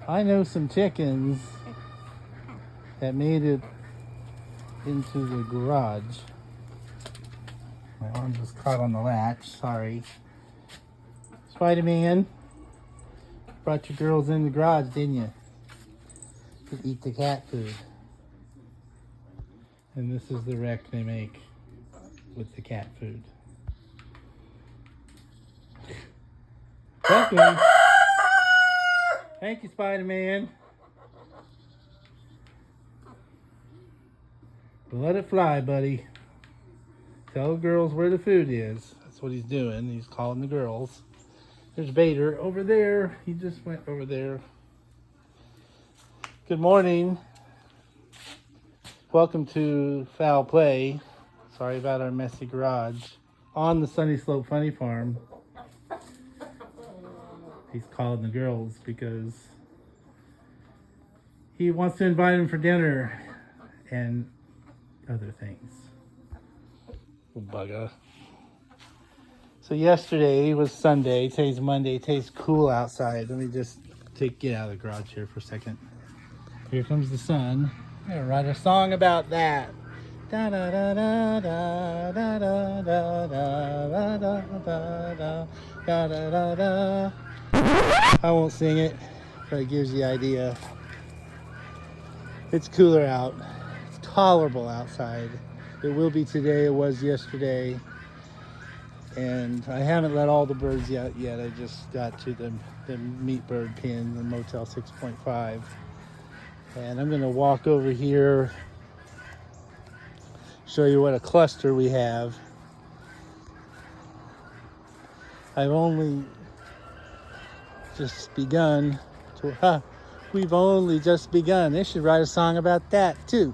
I know some chickens that made it into the garage. My arm just caught on the latch, sorry. Spider-Man, brought your girls in the garage, didn't you? To eat the cat food. And this is the wreck they make with the cat food. Welcome. Thank you, Spider-Man. Let it fly, buddy. Tell the girls where the food is. That's what he's doing. He's calling the girls. There's Vader over there. He just went over there. Good morning. Welcome to Foul Play. Sorry about our messy garage. On the Sunny Slope Funny Farm. He's calling the girls because he wants to invite them for dinner and other things. Bugga. So yesterday was Sunday. Today's Monday. Today's cool outside. Let me just get out of the garage here for a second. Here comes the sun. I'm gonna write a song about that. Da da da da da da da da da da da da da da. I won't sing it, but it gives you the idea. It's cooler out. It's tolerable outside. It will be today. It was yesterday. And I haven't let all the birds out yet. I just got to the meat bird pen, the Motel 6.5. And I'm going to walk over here, show you what a cluster we have. I've only just begun to, we've only just begun. They should write a song about that too.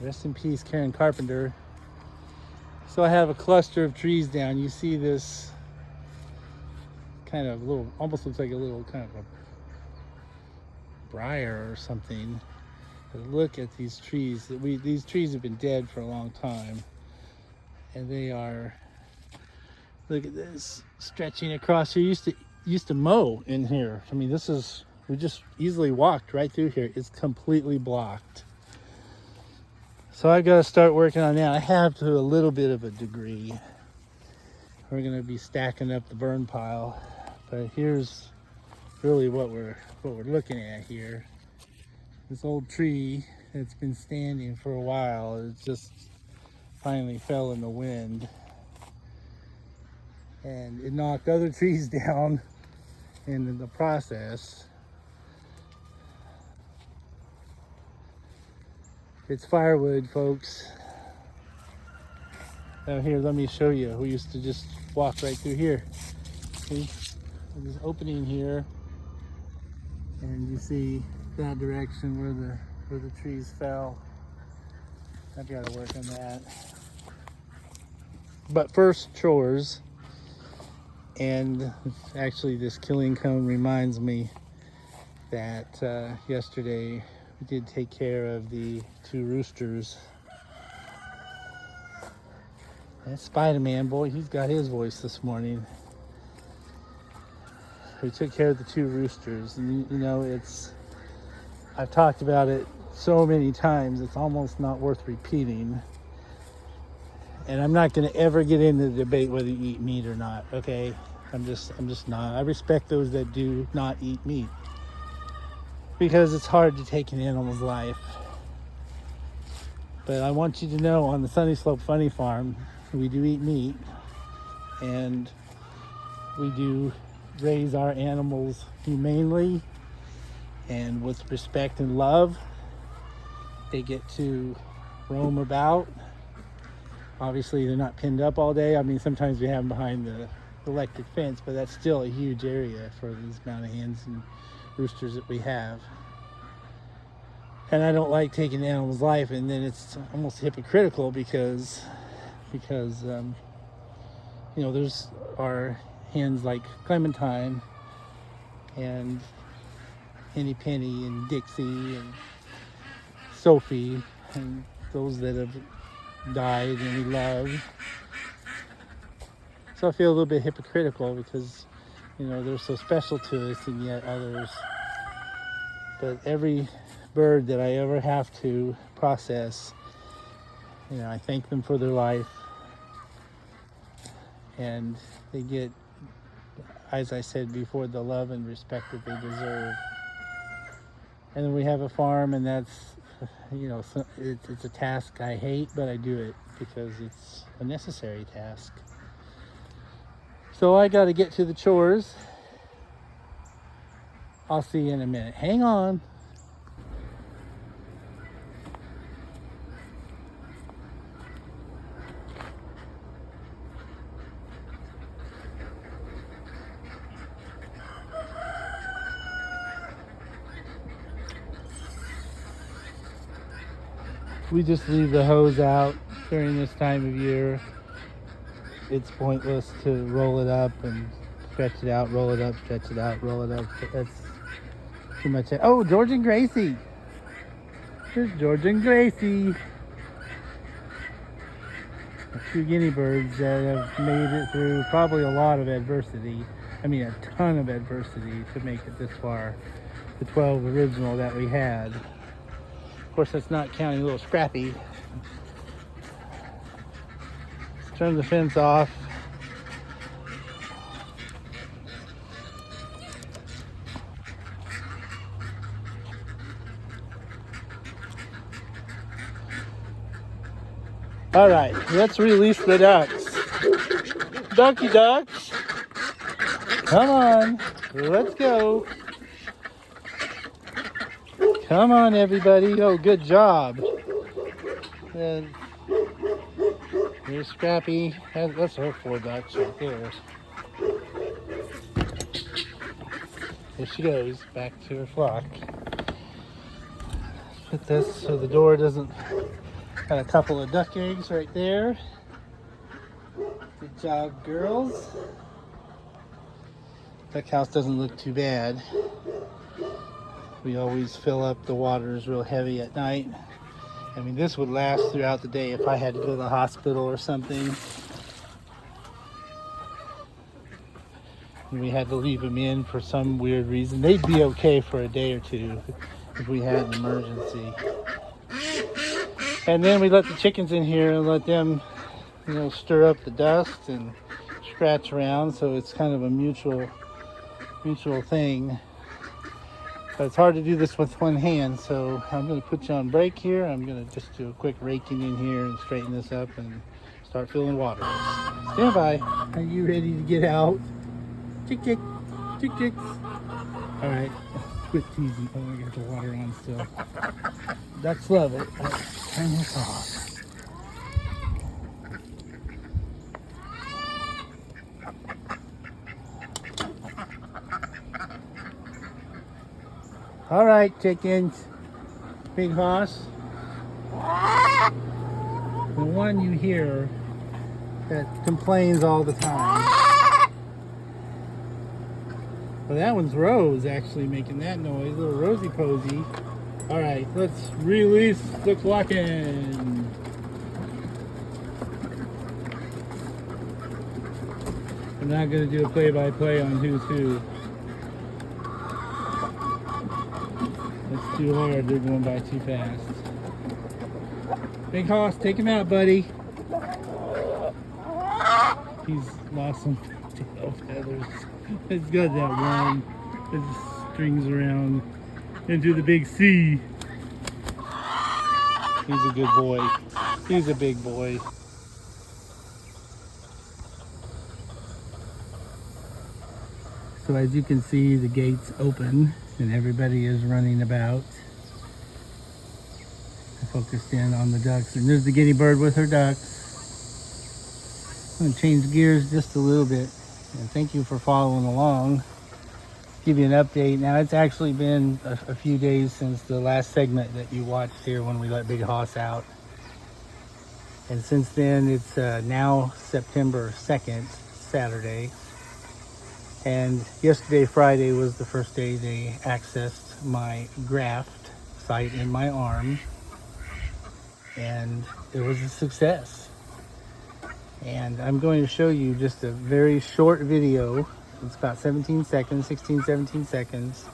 Rest in peace, Karen Carpenter. So I have a cluster of trees down. You see this kind of little, almost looks like a little kind of a briar or something. But look at these trees. These trees have been dead for a long time. And they are, look at this, stretching across here. Used to mow in here. I mean, we just easily walked right through here. It's completely blocked. So I've got to start working on that. I have to a little bit of a degree. We're going to be stacking up the burn pile. But here's really what we're looking at here. This old tree that's been standing for a while, it just finally fell in the wind. And it knocked other trees down in the process. It's firewood, folks. Now here, let me show you. We used to just walk right through here. See, there's an opening here, and you see that direction where the trees fell. I've got to work on that. But first, chores. And actually, this killing cone reminds me that yesterday we did take care of the 2 roosters. That Spider-Man boy, he's got his voice this morning. We took care of the 2 roosters, and you know, I've talked about it so many times, it's almost not worth repeating. And I'm not going to ever get into the debate whether you eat meat or not, okay? I'm just not. I respect those that do not eat meat, because it's hard to take an animal's life. But I want you to know, on the Sunny Slope Funny Farm, we do eat meat, and we do raise our animals humanely and with respect and love. They get to roam about. Obviously, they're not pinned up all day. I mean, sometimes we have them behind the electric fence, but that's still a huge area for these amount of hens and roosters that we have. And I don't like taking an animal's life, and then it's almost hypocritical because you know, there's our hens like Clementine and Henny Penny and Dixie and Sophie, and those that have died and we love. So I feel a little bit hypocritical because You know, they're so special to us, and yet others. But every bird that I ever have to process, you know, I thank them for their life, and they get, as I said before, the love and respect that they deserve. And then we have a farm, and that's, you know, it's a task I hate, but I do it because it's a necessary task. So I got to get to the chores. I'll see you in a minute. Hang on. We just leave the hose out during this time of year. It's pointless to roll it up and stretch it out, roll it up, stretch it out, roll it up. That's too much. Oh, George and Gracie. There's George and Gracie. Two guinea birds that have made it through probably a lot of adversity. I mean, a ton of adversity to make it this far. The 12 original that we had. Of course, that's not counting little Scrappy. Let's turn the fence off. All right, let's release the ducks. Ducky ducks, come on, let's go. Come on, everybody. Oh, good job. And here's Scrappy. That's her 4 ducks right there. There she goes, back to her flock. Put this so the door doesn't... Got a couple of duck eggs right there. Good job, girls. Duck house doesn't look too bad. We always fill up the waters real heavy at night. I mean, this would last throughout the day if I had to go to the hospital or something. And we had to leave them in for some weird reason. They'd be okay for a day or two if we had an emergency. And then we let the chickens in here and let them, you know, stir up the dust and scratch around. So it's kind of a mutual thing. But it's hard to do this with one hand. So I'm going to put you on break here. I'm going to just do a quick raking in here and straighten this up and start filling water. Stand by. Are you ready to get out? Chick, chick, chick, chicks. All right. Quit teasing. Oh, I got the water on still. Ducks love it. Let's turn this off. All right, chickens. Big Hoss. The one you hear that complains all the time. Well, that one's Rose actually making that noise. Little Rosie Posy. All right, let's release the clucking. I'm not going to do a play-by-play on who's who. That's too hard. They're going by too fast. Big Hoss, take him out, buddy. He's lost some tail feathers. He's got that one that strings around into the big C. He's a good boy. He's a big boy. So as you can see, the gate's open and everybody is running about. I focused in on the ducks, and there's the guinea bird with her ducks. I'm going to change gears just a little bit, and thank you for following along. Give you an update. Now, it's actually been a few days since the last segment that you watched here when we let Big Hoss out. And since then, it's now September 2nd, Saturday. And yesterday, Friday, was the first day they accessed my graft site in my arm. And it was a success. And I'm going to show you just a very short video It's about 17 seconds, 16, 17 seconds,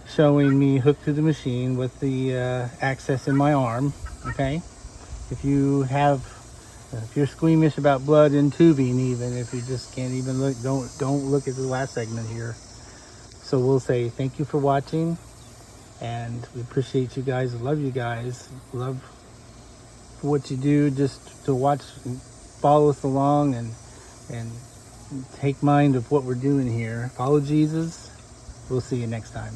showing me hooked to the machine with the access in my arm. Okay, if you're squeamish about blood and tubing, even if you just can't even look, don't look at the last segment here. So we'll say thank you for watching, and we appreciate you guys. Love you guys. Love what you do, just to watch and follow us along and take mind of what we're doing here. Follow Jesus. We'll see you next time.